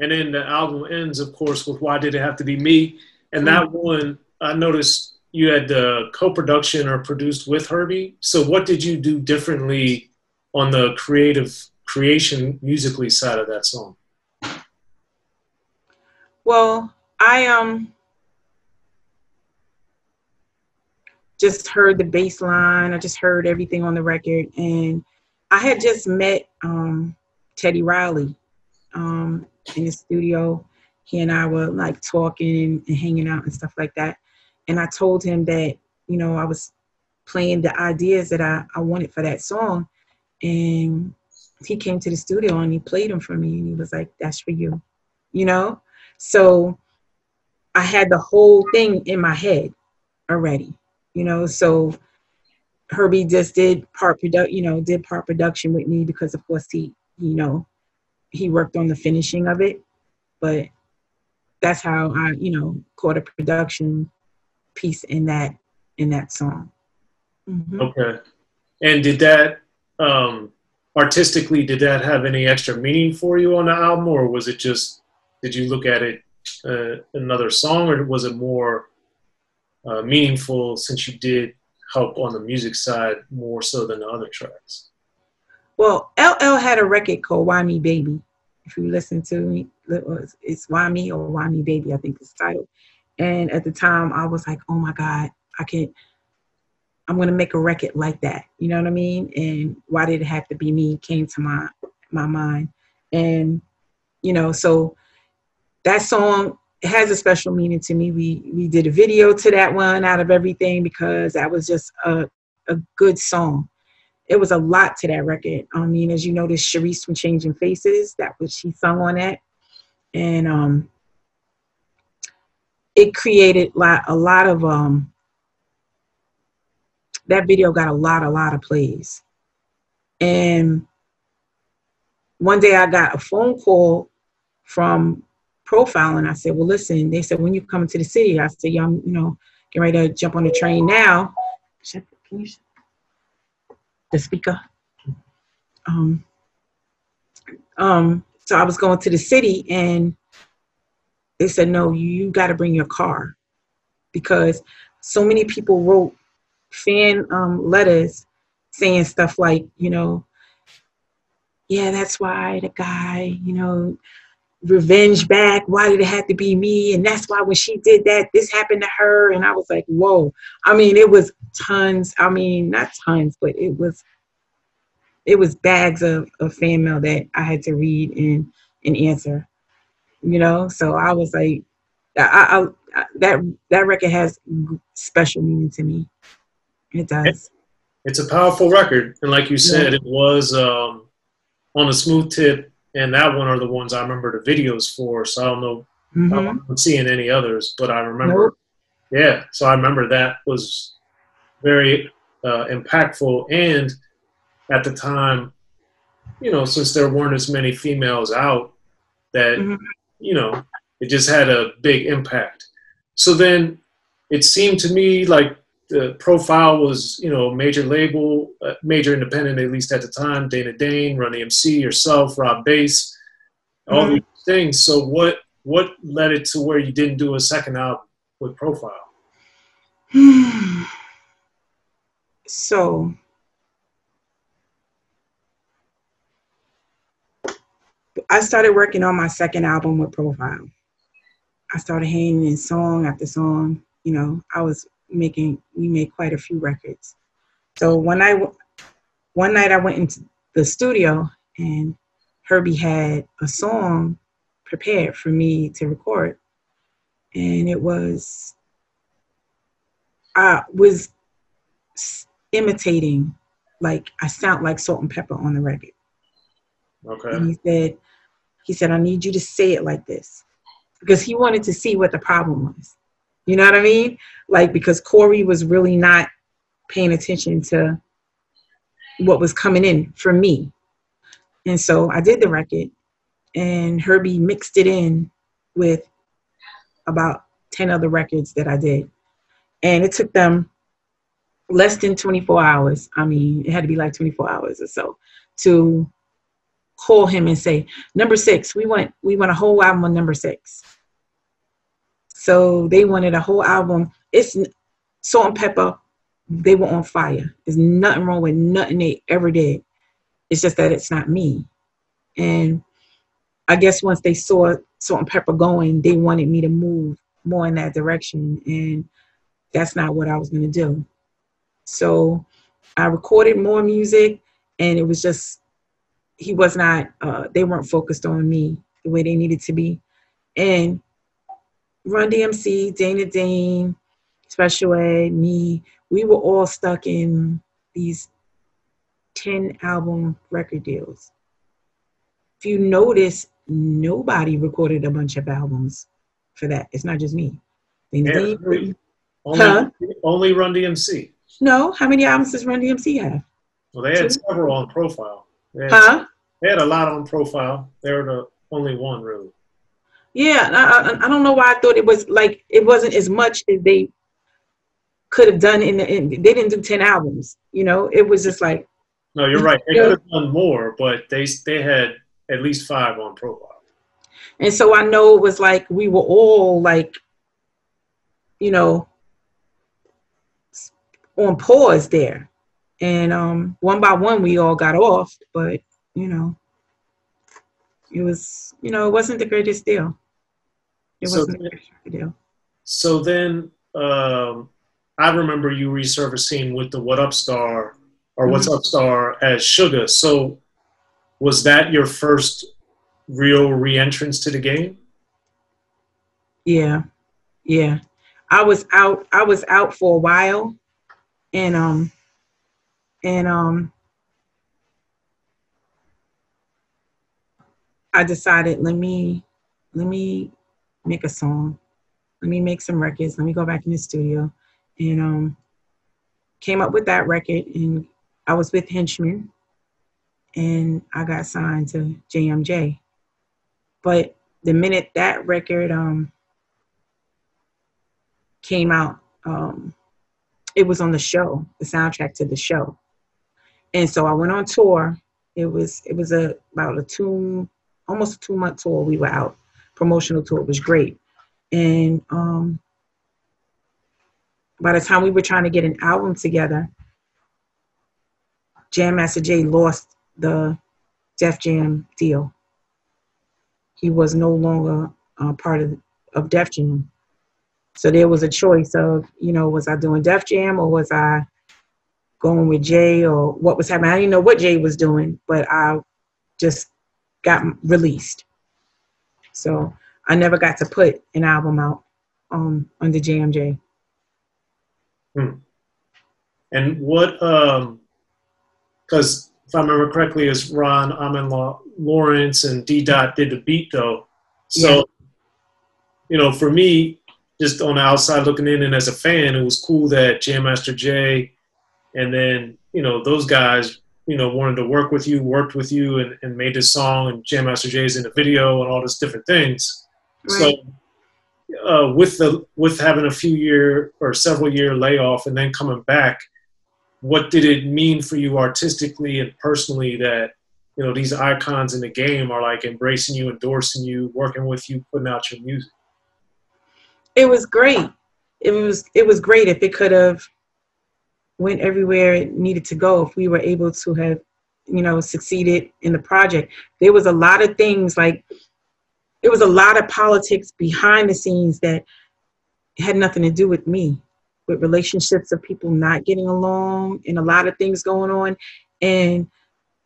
And then the album ends, of course, with Why Did It Have to Be Me? And that one, I noticed you had the co-production or produced with Herbie. So what did you do differently on the creation musically side of that song? Well, I just heard the bass line. I just heard everything on the record. And I had just met Teddy Riley in the studio. He and I were like talking and hanging out and stuff like that. And I told him that, you know, I was playing the ideas that I wanted for that song. And he came to the studio and he played them for me. And he was like, that's for you, you know? So I had the whole thing in my head already, you know? So Herbie just did part production with me because of course he worked on the finishing of it. But that's how I, caught a production piece in that song. Mm-hmm. Okay. And did that artistically, did that have any extra meaning for you on the album, or was it just, did you look at it another song, or was it more meaningful since you did help on the music side more so than the other tracks? Well, LL had a record called Why Me Baby. If you listen to it, it's Why Me or Why Me Baby, I think it's titled. And at the time I was like, oh my God, I'm going to make a record like that. You know what I mean? And Why Did It Have to Be Me came to my mind. And, so that song, it has a special meaning to me. We did a video to that one out of everything because that was just a good song. It was a lot to that record. I mean, as you notice, Sharice from Changing Faces, that was, she sung on that. And it created a lot of, that video got a lot of plays. And one day I got a phone call from Profile and I said, well, listen, they said, when you come to the city, I said, yeah, I'm, getting ready to jump on the train now. Can you the speaker? So I was going to the city and they said, no, you got to bring your car, because so many people wrote fan letters saying stuff like, yeah, that's why the guy, revenge back. Why did it have to be me? And that's why when she did that, this happened to her. And I was like, whoa. I mean, it was tons. I mean, not tons, but it was bags of fan mail that I had to read and answer, So I was like, that record has special meaning to me. It does. It's a powerful record. And like you said, It was on a smooth tip. And that one are the ones I remember the videos for. So I don't know, I'm not seeing any others, but I remember. Nope. Yeah. So I remember that was very impactful. And at the time, since there weren't as many females out, that, it just had a big impact. So then it seemed to me like the Profile was, major label, major independent, at least at the time, Dane, Run-DMC, yourself, Rob Bass, all these things. So what led it to where you didn't do a second album with Profile? So I started working on my second album with Profile. I started hanging in song after song. We made quite a few records. So one night I went into the studio and Herbie had a song prepared for me to record. And I was imitating, like I sound like Salt-N-Pepa on the record. Okay. And he said, I need you to say it like this, because he wanted to see what the problem was. You know what I mean? Like, because Corey was really not paying attention to what was coming in for me. And so I did the record and Herbie mixed it in with about 10 other records that I did. And it took them less than 24 hours. I mean, it had to be like 24 hours or so to call him and say, number 6, we want a whole album on number 6. So they wanted a whole album. It's Salt-N-Pepa. They were on fire. There's nothing wrong with nothing they ever did. It's just that it's not me. And I guess once they saw Salt-N-Pepa going, they wanted me to move more in that direction. And that's not what I was going to do. So I recorded more music, and it was just, he was not, they weren't focused on me the way they needed to be. And Run-DMC, Dane, Special Ed, me, we were all stuck in these 10 album record deals. If you notice, nobody recorded a bunch of albums for that. It's not just me. Only Run-DMC. No, how many albums does Run-DMC have? Well, they had several on Profile. They had a lot on Profile. They were the only one, really. Yeah, I don't know why I thought it was like, it wasn't as much as they could have done they didn't do 10 albums, you know? It was just like. No, you're right. They could have done more, but they had at least 5 on Profile. And so I know it was like, we were all like, you know, on pause there. And one by one, we all got off, but, you know, it was, you know, it wasn't the greatest deal. So then I remember you resurfacing with the What Up Star or What's Up Star as Suga. So was that your first real re-entrance to the game? Yeah. I was out for a while, and I decided, let me make a song. Let me make some records. Let me go back in the studio, and came up with that record. And I was with Henchman, and I got signed to JMJ. But the minute that record came out, it was on the show, the soundtrack to the show. And so I went on tour. It was almost a 2-month tour we were out. Promotional tour. It was great. And by the time we were trying to get an album together, Jam Master Jay lost the Def Jam deal. He was no longer part of Def Jam. So there was a choice of, you know, was I doing Def Jam or was I going with Jay, or what was happening? I didn't know what Jay was doing, but I just got released. So I never got to put an album out under JMJ. And what, because if I remember correctly, it's Ron, Ahmed Lawrence, and D.O.C did the beat, though. So, you know, for me, just on the outside looking in and as a fan, it was cool that Jam Master Jay and then, you know, those guys, you know, wanted to work with you, worked with you, and made this song, and Jam Master Jay's in the video and all these different things. Right. So with having a few year or several year layoff and then coming back, what did it mean for you artistically and personally that, you know, these icons in the game are like embracing you, endorsing you, working with you, putting out your music? It was great. It was great if it could have went everywhere it needed to go, if we were able to have, you know, succeeded in the project. There was a lot of things, like, it was a lot of politics behind the scenes that had nothing to do with me, with relationships of people not getting along and a lot of things going on. And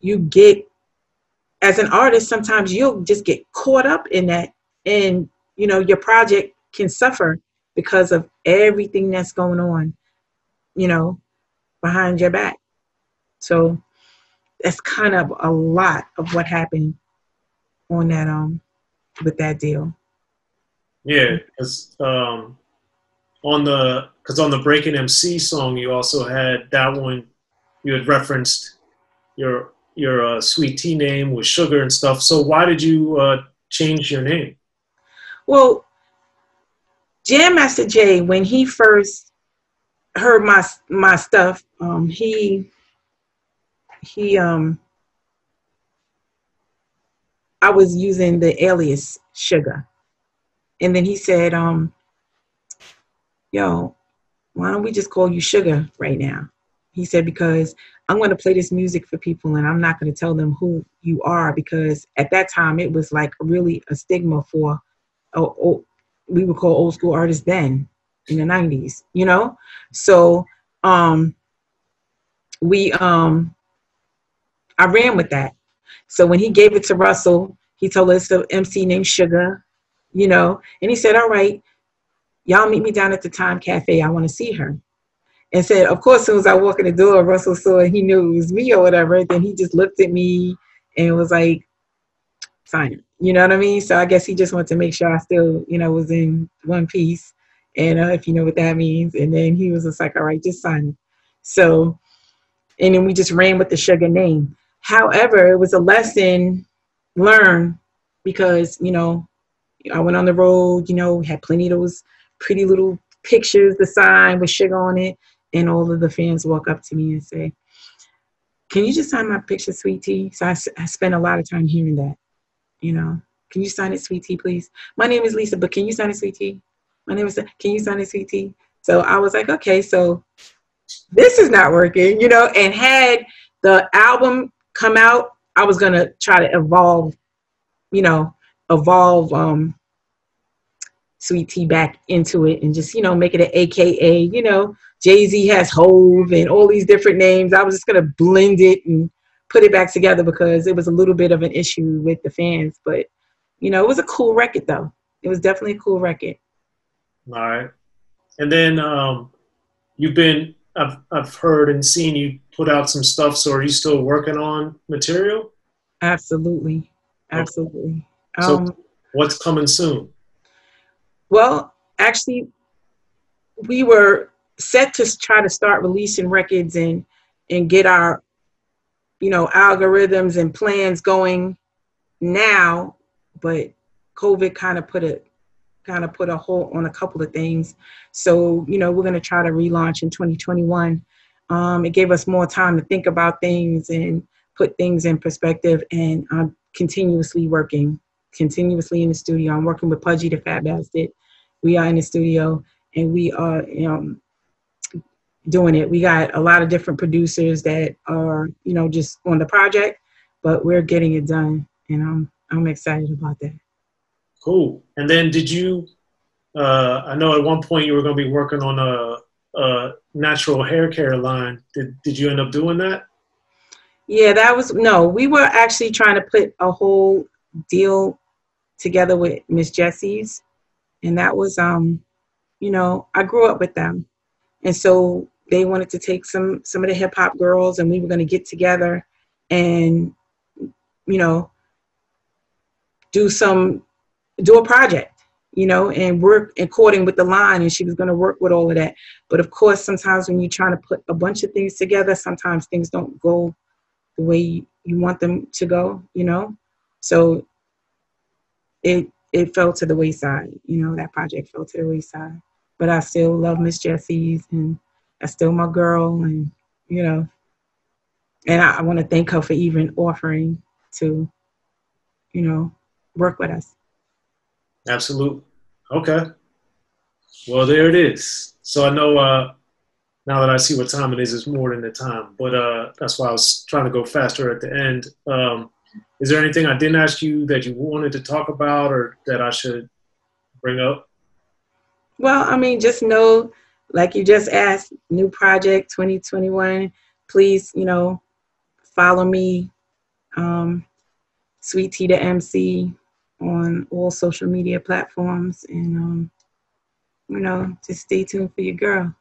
you get, as an artist, sometimes you'll just get caught up in that, and, you know, your project can suffer because of everything that's going on, you know, behind your back. So that's kind of a lot of what happened on that with that deal. Yeah, because on the Breaking MC song, you also had that one. You had referenced your Sweet Tea name with Sugar and stuff. So why did you change your name? Well, Jam Master Jay, when he first heard my stuff, he I was using the alias Suga. And then he said, yo, why don't we just call you Suga right now? He said, because I'm going to play this music for people and I'm not going to tell them who you are, because at that time it was like really a stigma for, we would call old school artists then in the 90s, you know? So I ran with that. So when he gave it to Russell, he told us the MC named Suga, you know, and he said, all right, y'all meet me down at the Time Cafe. I want to see her. And said, of course, as soon as I walk in the door, Russell saw it, he knew it was me or whatever. Then he just looked at me and was like, sign it. You know what I mean? So I guess he just wanted to make sure I still, you know, was in one piece. And if you know what that means. And then he was just like, all right, just sign it. So, and then we just ran with the Suga name. However, it was a lesson learned because, you know, I went on the road, you know, had plenty of those pretty little pictures, the sign with Suga on it. And all of the fans walk up to me and say, can you just sign my picture, Sweet Tea? So I spent a lot of time hearing that, you know. Can you sign it, Sweet Tea, please? My name is Lisa, but can you sign it, Sweet Tea? My name is, can you sign it, Sweet Tea? So I was like, okay, so this is not working, you know. And had the album come out, I was going to try to evolve Sweet Tea back into it and just, you know, make it an AKA, you know, Jay-Z has Hove and all these different names. I was just going to blend it and put it back together because it was a little bit of an issue with the fans. But, you know, it was a cool record, though. It was definitely a cool record. All right. And then I've heard and seen you put out some stuff. So are you still working on material? Absolutely. Absolutely. Okay. So what's coming soon? Well, actually, we were set to try to start releasing records and get our, you know, algorithms and plans going now, but COVID kind of put a hold on a couple of things. So, you know, we're going to try to relaunch in 2021. It gave us more time to think about things and put things in perspective. And I'm continuously in the studio. I'm working with Pudgy the Fat Bastard. We are in the studio and we are doing it. We got a lot of different producers that are, you know, just on the project, but we're getting it done. And I'm excited about that. Cool. And then did you, I know at one point you were going to be working on a natural hair care line. Did you end up doing that? Yeah, we were actually trying to put a whole deal together with Miss Jessie's. And that was, you know, I grew up with them. And so they wanted to take some of the hip hop girls and we were going to get together and, you know, do a project, you know, and work according with the line. And she was going to work with all of that. But of course, sometimes when you're trying to put a bunch of things together, sometimes things don't go the way you want them to go, you know. So it fell to the wayside, you know, that project fell to the wayside. But I still love Miss Jessie's and that's still my girl, and, you know, and I want to thank her for even offering to, you know, work with us. Absolutely. Okay. Well, there it is. So I know now that I see what time it is, it's more than the time. But that's why I was trying to go faster at the end. Is there anything I didn't ask you that you wanted to talk about or that I should bring up? Well, I mean, just know, like you just asked, new project 2021. Please, you know, follow me, Sweet Tea the MC, on all social media platforms. And, you know, just stay tuned for your girl.